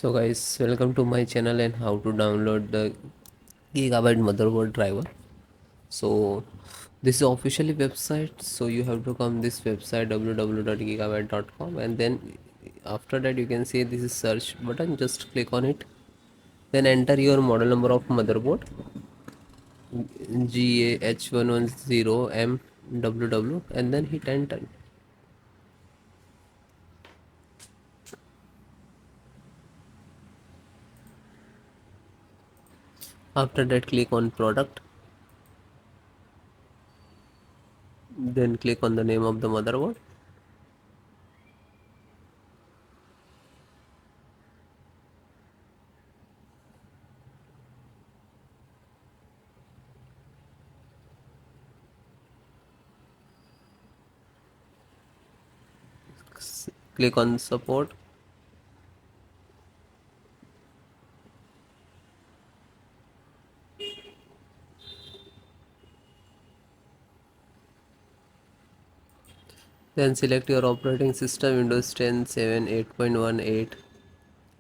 So guys, welcome to my channel and how to download the Gigabyte motherboard driver. So this is officially website, so you have to come this website www.gigabyte.com, and then after that you can see this is search button. Just click on it, then enter your model number of motherboard GA-H110M-WW, and then hit enter. After that, click on product, then click on the name of the motherboard. Click on support. Then select your operating system, Windows 10, 7, 8.18.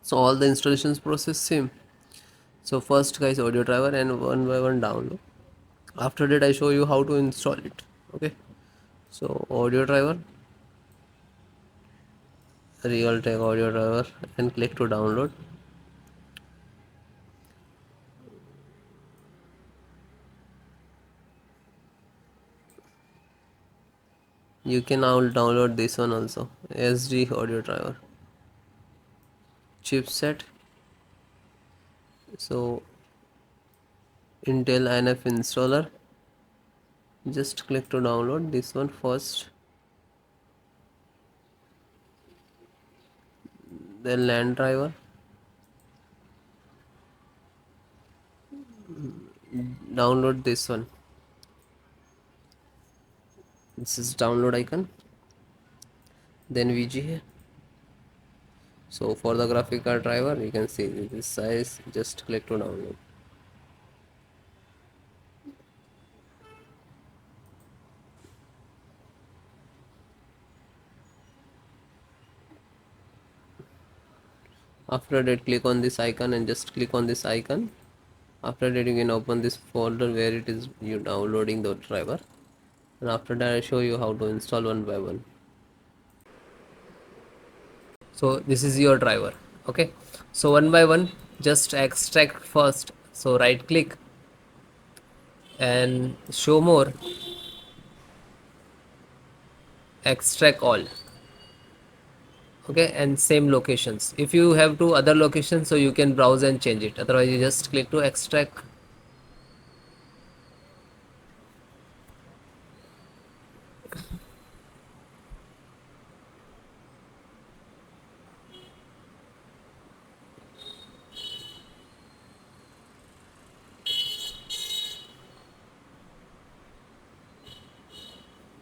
So all the installations process same. So first guys, audio driver, and one by one download. After that I show you how to install it. Okay. So audio driver, Realtek audio driver, and click to download. You can now download this one also, SD audio driver. Chipset. So Intel NF installer. Just click to download this one first. Then LAN driver. Download this one. This is download icon. Then VGA. So for the graphic card driver, you can see this size. Just click to download. After that, click on this icon and just click on this icon. After that, you can open this folder where it is you downloading the driver. And after that, I show you how to install one by one. So this is your driver. Okay. So one by one, just extract first. So right click and show more, extract all. Okay, and same locations. If you have two other locations, so you can browse and change it. Otherwise you just click to extract.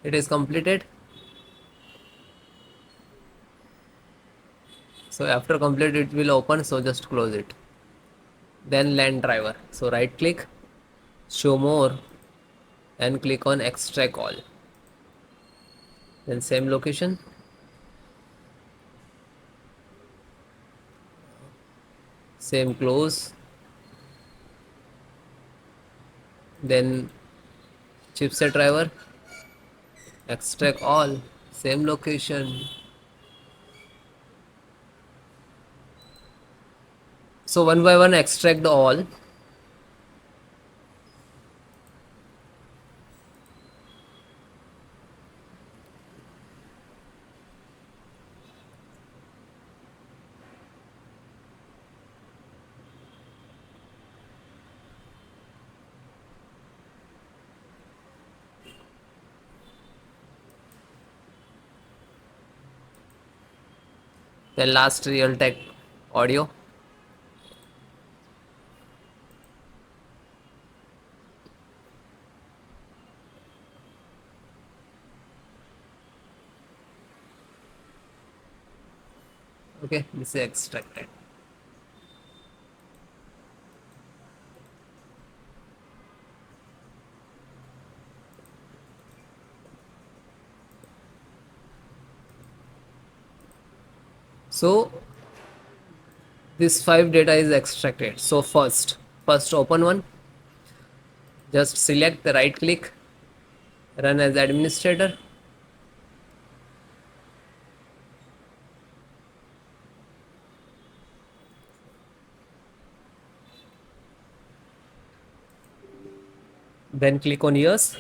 It is completed. So after complete it will open, so just close it. Then LAN driver, so right click, show more, and click on extract all. Then same location, same close. Then chipset driver, extract all, same location. So one by one extract the all. Then last Realtek audio. Okay, this is extracted. So this 5 data is extracted. So first open one, just select the right click, run as administrator, then click on yes.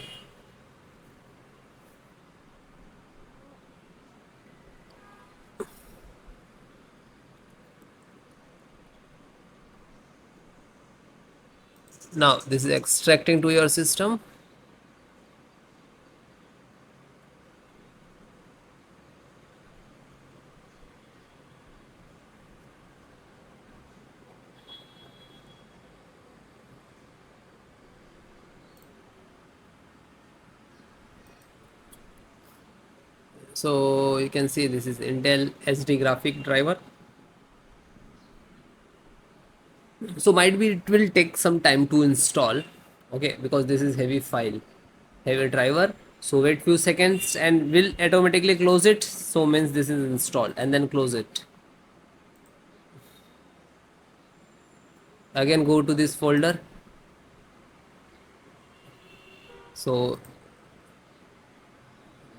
Now this is extracting to your system. So you can see this is Intel SD graphic driver. So might be it will take some time to install, okay, because this is heavy file, heavy driver. So wait few seconds and will automatically close it. So means this is installed, and then close it. Again go to this folder. So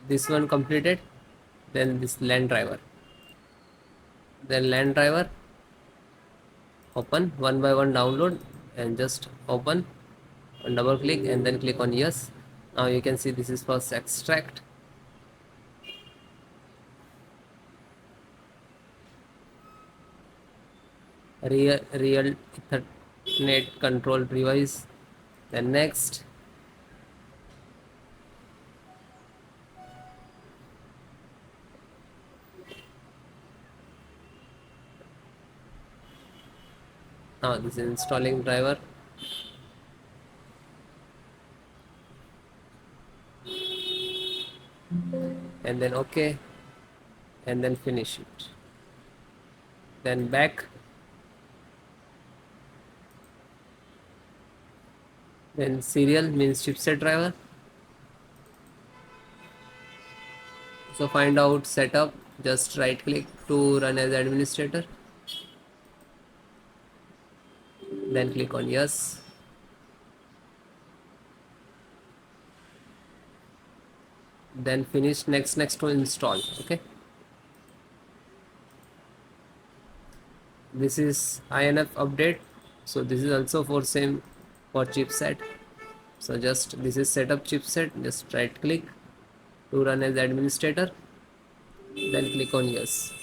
this one completed, then this LAN driver, then LAN driver, open one by one, download, and just open and double click and then click on yes. Now you can see this is first extract, real Ethernet control device, then next. Now this is installing driver, and then okay, and then finish it, then back, then serial means chipset driver. So find out setup, just right click to run as administrator, then click on yes, then finish next to install. Okay, this is INF update. So this is also for same for chipset. So just this is setup chipset, just right click to run as administrator, then click on yes,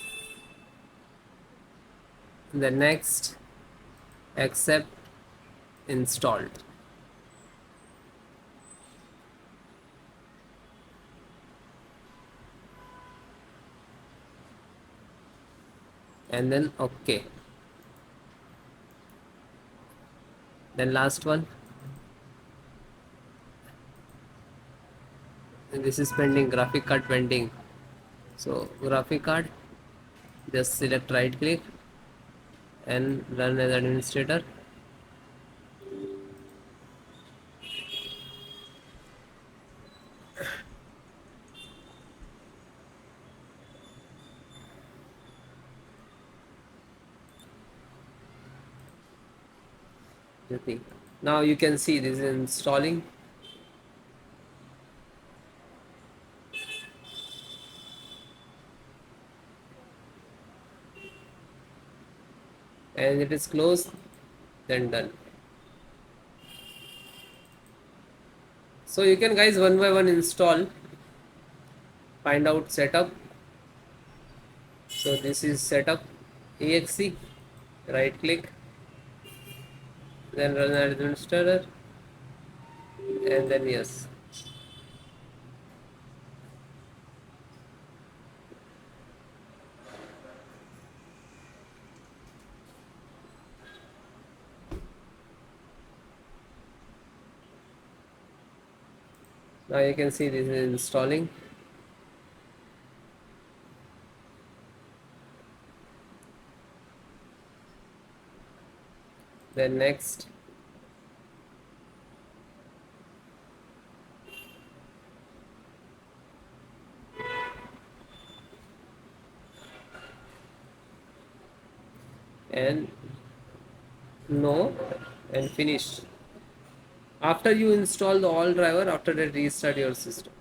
then next, accept, installed, and then okay, then last one, and this is pending, graphic card pending. So graphic card, just select right click and run as administrator, you think. Now you can see this is installing, and it is closed, then done. So you can guys one by one install, find out setup. So this is setup exe, right click, then run as administrator, and then yes. Now you can see this is installing, then next, and no, and finish. After you install the all driver, after that restart your system.